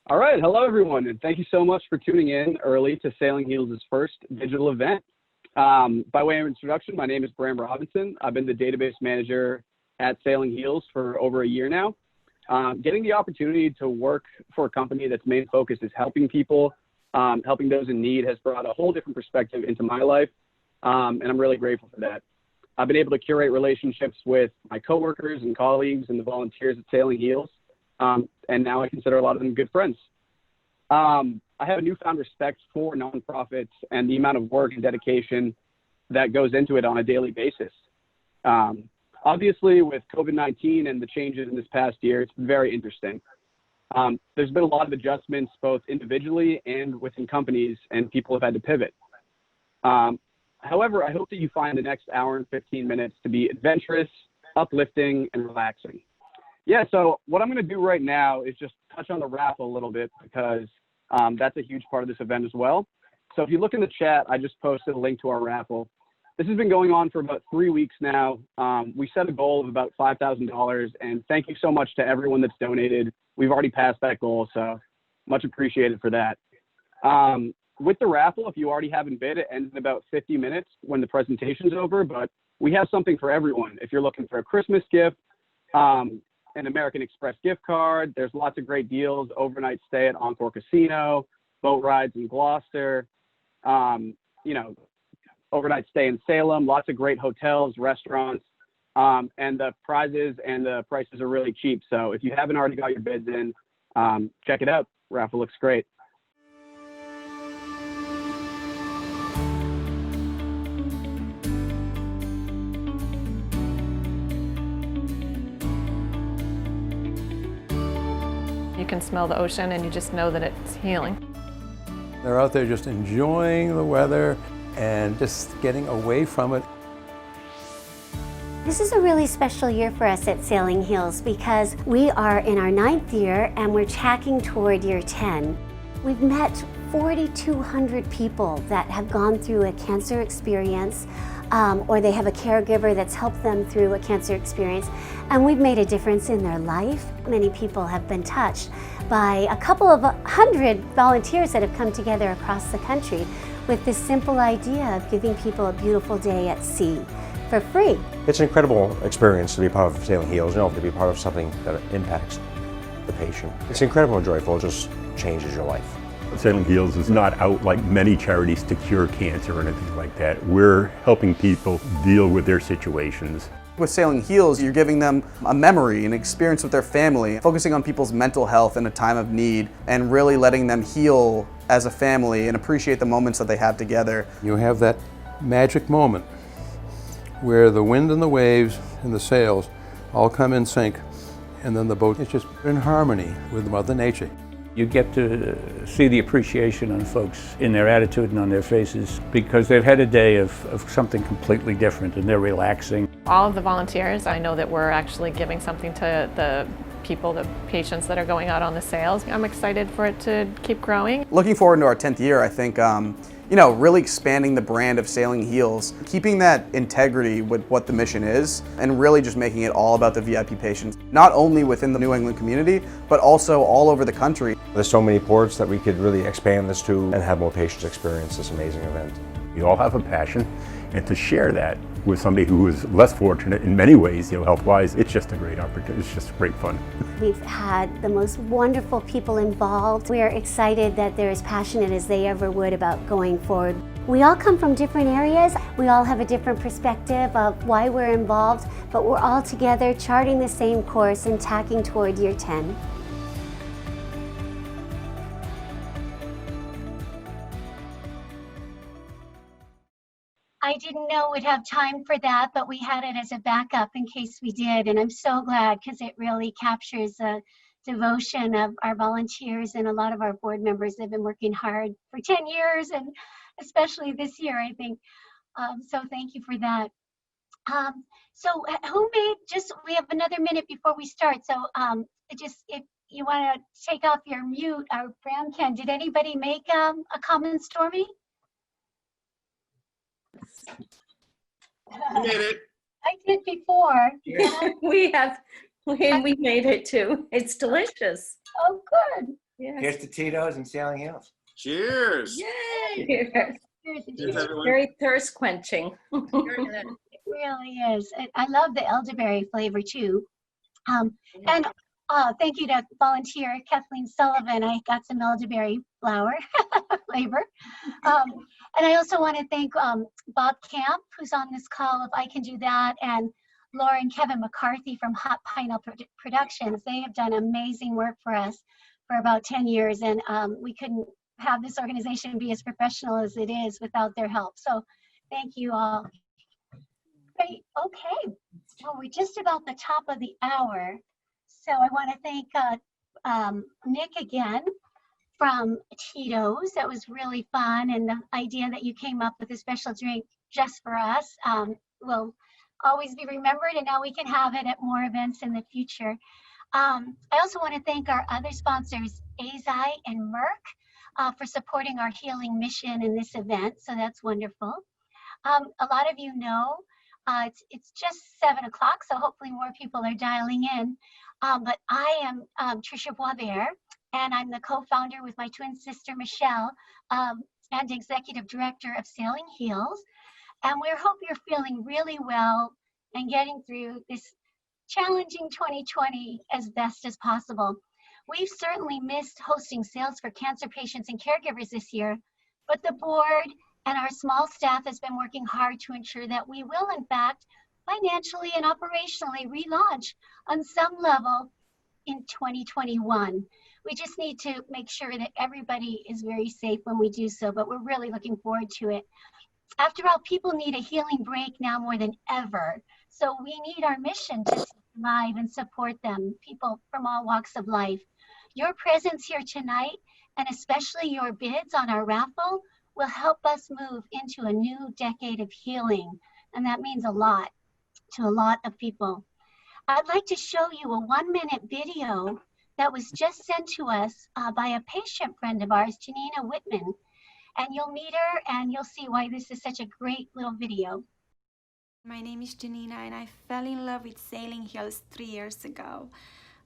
All right. Hello, everyone, and thank you so much for tuning in early to Sailing Heels' first digital event. By way of introduction, my name is Bram Robinson. I've been the database manager at Sailing Heels for over a year now. Getting the opportunity to work for a company that's main focus is helping people, helping those in need has brought a whole different perspective into my life, and I'm really grateful for that. I've been able to curate relationships with my coworkers and colleagues and the volunteers at Sailing Heels. And now I consider a lot of them good friends. I have a newfound respect for nonprofits and the amount of work and dedication that goes into it on a daily basis. Obviously, with COVID-19 and the changes in this past year, it's been very interesting. There's been a lot of adjustments, both individually and within companies, and people have had to pivot. However, I hope that you find the next hour and 15 minutes to be adventurous, uplifting, and relaxing. Yeah, so what I'm going to do right now is just touch on the raffle a little bit because that's a huge part of this event as well. So if you look in the chat, I just posted a link to our raffle. This has been going on for about 3 weeks now. We set a goal of about $5,000, and thank you so much to everyone that's donated. We've already passed that goal, so much appreciated for that. With the raffle, if you already haven't bid, it ends in about 50 minutes when the presentation's over, but we have something for everyone. If you're looking for a Christmas gift, an American Express gift card. There's lots of great deals, overnight stay at Encore Casino, boat rides in Gloucester, overnight stay in Salem, lots of great hotels, restaurants, and the prizes and the prices are really cheap. So if you haven't already got your bids in, check it out. Raffle looks great. You can smell the ocean and you just know that it's healing. They're out there just enjoying the weather and just getting away from it. This is a really special year for us at Sailing Heels because we are in our 9th year and we're tracking toward year 10. We've met 4,200 people that have gone through a cancer experience or they have a caregiver that's helped them through a cancer experience, and we've made a difference in their life. Many people have been touched by a couple of 100 volunteers that have come together across the country with this simple idea of giving people a beautiful day at sea for free. It's an incredible experience to be part of Sailing Heels, to be part of something that impacts the patient. It's incredible and joyful, it just changes your life. Sailing Heels is not out like many charities to cure cancer or anything like that. We're helping people deal with their situations. With Sailing Heels, you're giving them a memory, an experience with their family, focusing on people's mental health in a time of need, and really letting them heal as a family and appreciate the moments that they have together. You have that magic moment where the wind and the waves and the sails all come in sync, and then the boat is just in harmony with Mother Nature. You get to see the appreciation on folks in their attitude and on their faces because they've had a day of something completely different and they're relaxing. All of the volunteers, I know that we're actually giving something to the people, the patients that are going out on the sails. I'm excited for it to keep growing. Looking forward to our 10th year, I think, really expanding the brand of Sailing Heels, keeping that integrity with what the mission is, and really just making it all about the VIP patients, not only within the New England community, but also all over the country. There's so many ports that we could really expand this to and have more patients experience this amazing event. We all have a passion, and to share that with somebody who is less fortunate in many ways, health-wise, it's just a great opportunity. It's just great fun. We've had the most wonderful people involved. We are excited that they're as passionate as they ever would about going forward. We all come from different areas. We all have a different perspective of why we're involved, but we're all together charting the same course and tacking toward year 10. I didn't know we'd have time for that, but we had it as a backup in case we did, and I'm so glad because it really captures the devotion of our volunteers and a lot of our board members. They've been working hard for 10 years, and especially this year, I think. So thank you for that. We have another minute before we start, so if you want to take off your mute, our Bram can. Did anybody make a comment, Stormy? You made it. I did before. Yeah. We made it too. It's delicious. Oh, good. Yes. Here's to Tito's and Sailing Hills. Cheers. Yay! Cheers, everyone. Very thirst quenching. It really is. I love the elderberry flavor too. And thank you to volunteer Kathleen Sullivan. I got some elderberry flower flavor. And I also want to thank Bob Camp, who's on this call, if I can do that, and Laura and Kevin McCarthy from Hot Pineapple Productions. They have done amazing work for us for about 10 years, and we couldn't have this organization be as professional as it is without their help. So thank you all. Great. Okay. Well, we're just about the top of the hour. So I want to thank Nick again from Tito's. That was really fun. And the idea that you came up with a special drink just for us will always be remembered. And now we can have it at more events in the future. I also want to thank our other sponsors, Eisai and Merck, for supporting our healing mission in this event. So that's wonderful. A lot of you know, it's just 7 o'clock, so hopefully more people are dialing in. But I am Tricia Boisvert, and I'm the co-founder with my twin sister, Michelle, and executive director of Sailing Heels. And we hope you're feeling really well and getting through this challenging 2020 as best as possible. We've certainly missed hosting sales for cancer patients and caregivers this year, but the board and our small staff has been working hard to ensure that we will, in fact, financially and operationally relaunch on some level in 2021. We just need to make sure that everybody is very safe when we do so, but we're really looking forward to it. After all, people need a healing break now more than ever. So we need our mission to survive and support them, people from all walks of life. Your presence here tonight, and especially your bids on our raffle, will help us move into a new decade of healing. And that means a lot to a lot of people. I'd like to show you a 1-minute video that was just sent to us by a patient friend of ours, Janina Whitman. And you'll meet her and you'll see why this is such a great little video. My name is Janina and I fell in love with Sailing Heels 3 years ago.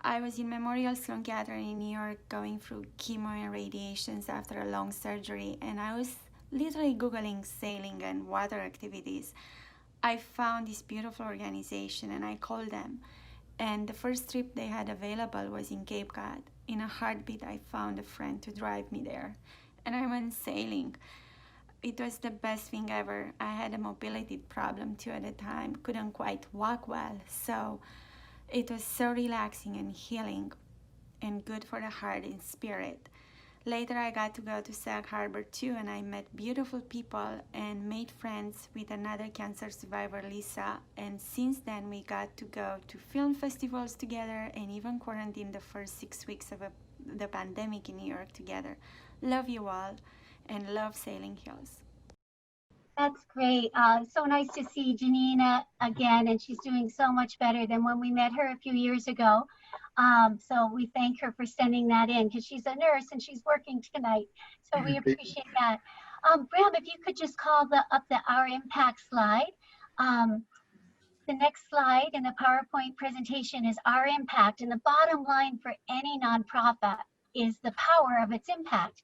I was in Memorial Sloan Kettering in New York going through chemo and radiations after a long surgery, and I was literally Googling sailing and water activities. I found this beautiful organization and I called them, and the first trip they had available was in Cape Cod. In a heartbeat, I found a friend to drive me there, and I went sailing. It was the best thing ever. I had a mobility problem too at the time, couldn't quite walk well, so it was so relaxing and healing and good for the heart and spirit. Later I got to go to Sag Harbor too, and I met beautiful people and made friends with another cancer survivor, Lisa, and since then we got to go to film festivals together and even quarantine the first 6 weeks of the pandemic in New York together. Love you all and love Sailing Heels. That's great. So nice to see Janina again, and she's doing so much better than when we met her a few years ago. So we thank her for sending that in because she's a nurse and she's working tonight. So we appreciate that. Bram, if you could just call up the Our Impact slide. The next slide in the PowerPoint presentation is Our Impact, and the bottom line for any nonprofit is the power of its impact.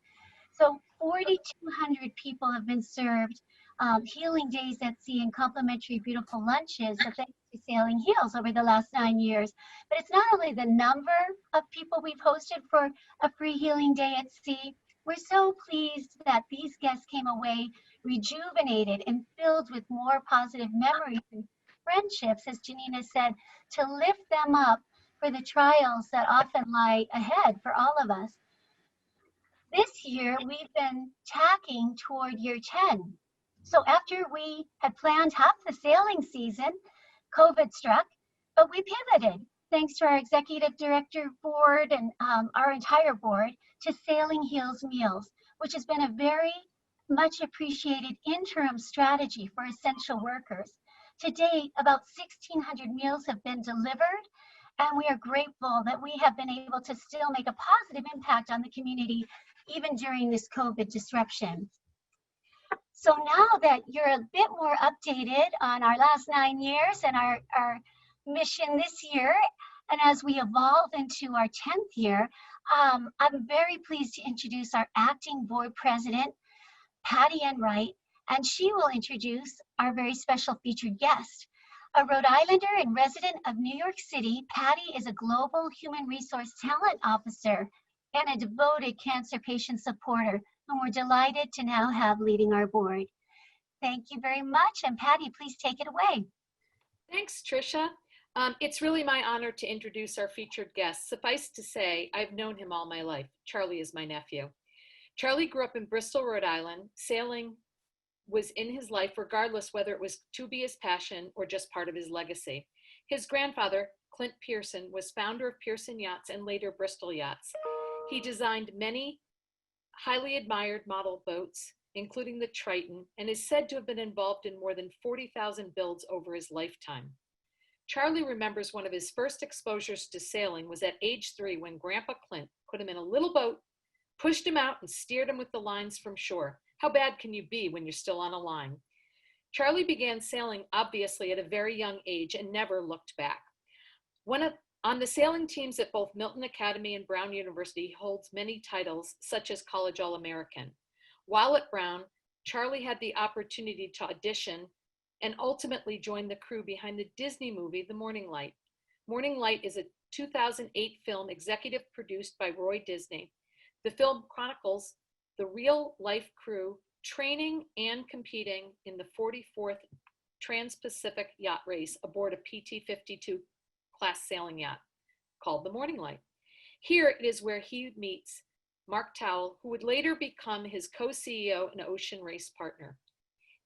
So 4,200 people have been served healing days at sea and complimentary beautiful lunches thanks to Sailing Heels over the last 9 years. But it's not only the number of people we've hosted for a free healing day at sea. We're so pleased that these guests came away rejuvenated and filled with more positive memories and friendships, as Janina said, to lift them up for the trials that often lie ahead for all of us. This year, we've been tacking toward year 10. So after we had planned half the sailing season, COVID struck, but we pivoted, thanks to our executive director board and our entire board, to Sailing Heels Meals, which has been a very much appreciated interim strategy for essential workers. To date, about 1,600 meals have been delivered, and we are grateful that we have been able to still make a positive impact on the community, even during this COVID disruption. So now that you're a bit more updated on our last 9 years and our mission this year, And as we evolve into our 10th year, I'm very pleased to introduce our acting board president, Patty Ann Wright, and she will introduce our very special featured guest. A Rhode Islander and resident of New York City, Patty is a global human resource talent officer and a devoted cancer patient supporter whom we're delighted to now have leading our board. Thank you very much, and Patty, please take it away. Thanks, Tricia. It's really my honor to introduce our featured guest. Suffice to say, I've known him all my life. Charlie is my nephew. Charlie grew up in Bristol, Rhode Island. Sailing was in his life regardless whether it was to be his passion or just part of his legacy. His grandfather, Clint Pearson, was founder of Pearson Yachts and later Bristol Yachts. He designed many highly admired model boats, including the Triton, and is said to have been involved in more than 40,000 builds over his lifetime. Charlie remembers one of his first exposures to sailing was at age 3 when Grandpa Clint put him in a little boat, pushed him out, and steered him with the lines from shore. How bad can you be when you're still on a line? Charlie began sailing, obviously, at a very young age and never looked back. On the sailing teams at both Milton Academy and Brown University, he holds many titles, such as College All-American. While at Brown, Charlie had the opportunity to audition and ultimately joined the crew behind the Disney movie, The Morning Light. Morning Light is a 2008 film executive produced by Roy Disney. The film chronicles the real-life crew training and competing in the 44th Trans-Pacific Yacht Race aboard a PT-52 class sailing yacht called The Morning Light. Here it is where he meets Mark Towell, who would later become his co-CEO and ocean race partner.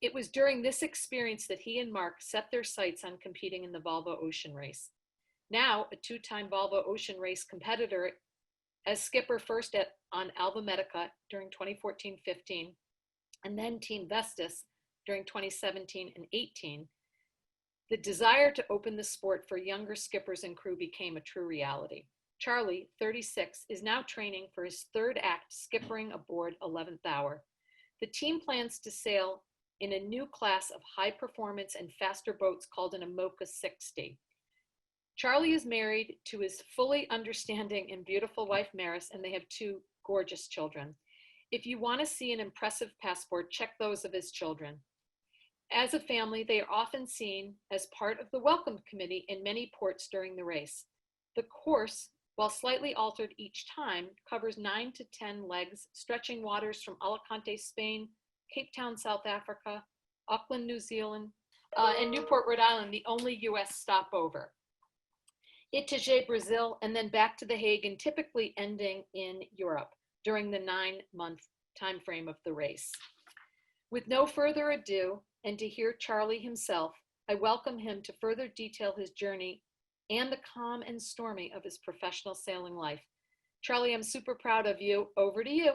It was during this experience that he and Mark set their sights on competing in the Volvo Ocean Race. Now a 2-time Volvo Ocean Race competitor, as skipper first on Alva Medica during 2014-15, and then Team Vestas during 2017 and 18, the desire to open the sport for younger skippers and crew became a true reality. Charlie, 36, is now training for his 3rd act skippering aboard 11th Hour. The team plans to sail in a new class of high performance and faster boats called an Imoca 60. Charlie is married to his fully understanding and beautiful wife Maris, and they have 2 gorgeous children. If you want to see an impressive passport, check those of his children. As a family, they are often seen as part of the welcome committee in many ports during the race. The course, while slightly altered each time, covers 9 to 10 legs, stretching waters from Alicante, Spain, Cape Town, South Africa, Auckland, New Zealand, and Newport, Rhode Island, the only US stopover. Itajaí, Brazil, and then back to The Hague, and typically ending in Europe during the 9-month time frame of the race. With no further ado, and to hear Charlie himself, I welcome him to further detail his journey and the calm and stormy of his professional sailing life. Charlie, I'm super proud of you. Over to you.